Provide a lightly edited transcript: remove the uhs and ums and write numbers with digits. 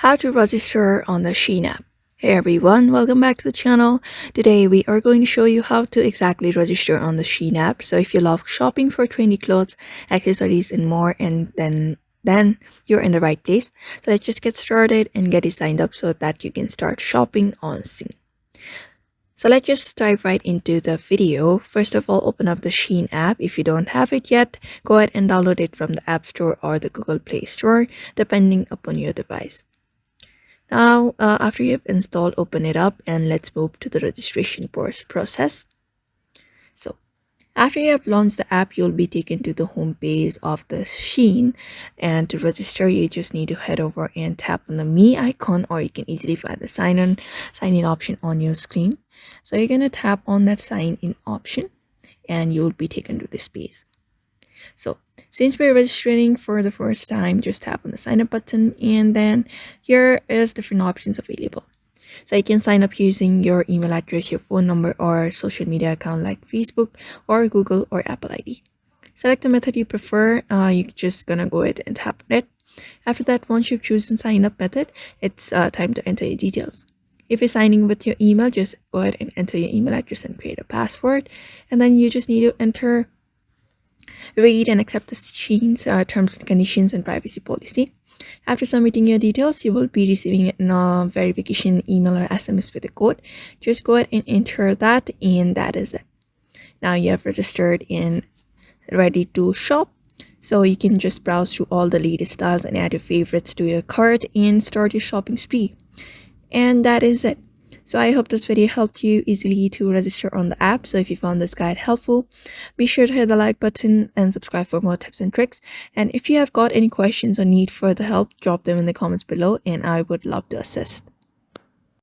How to register on the Shein app. Hey everyone, welcome back to the channel. Today we are going to show you how to exactly register on the Shein app. So if you love shopping for trendy clothes, accessories and more, and then you're in the right place. So let's just get started and get you signed up so that you can start shopping on Shein. So let's just dive right into the video. First of all, open up the Shein app. If you don't have it yet, go ahead and download it from the App Store or the Google Play Store, depending upon your device. Now, after you've installed, open it up and let's move to the registration process. So, after you have launched the app, you'll be taken to the home page of the Shein, and to register, you just need to head over and tap on the Me icon, or you can easily find the sign in option on your screen. So you're gonna tap on that sign in option, and you'll be taken to this page. So since we're registering for the first time, just tap on the sign up button, and then here is different options available. So you can sign up using your email address, your phone number, or social media account like Facebook or Google or Apple ID. Select the method you prefer. You're just gonna go ahead and tap on it. After that, once you've chosen sign up method, it's time to enter your details. If you're signing with your email, just go ahead and enter your email address and create a password, and then you just need to read and accept the Shein's terms and conditions and privacy policy. After submitting your details, you will be receiving a verification email or SMS with a code. Just go ahead and enter that, and that is it. Now you have registered and ready to shop. So you can just browse through all the latest styles and add your favorites to your cart and start your shopping spree. And that is it. So I hope this video helped you easily to register on the app. So if you found this guide helpful, be sure to hit the like button and subscribe for more tips and tricks. And if you have got any questions or need further help, drop them in the comments below and I would love to assist.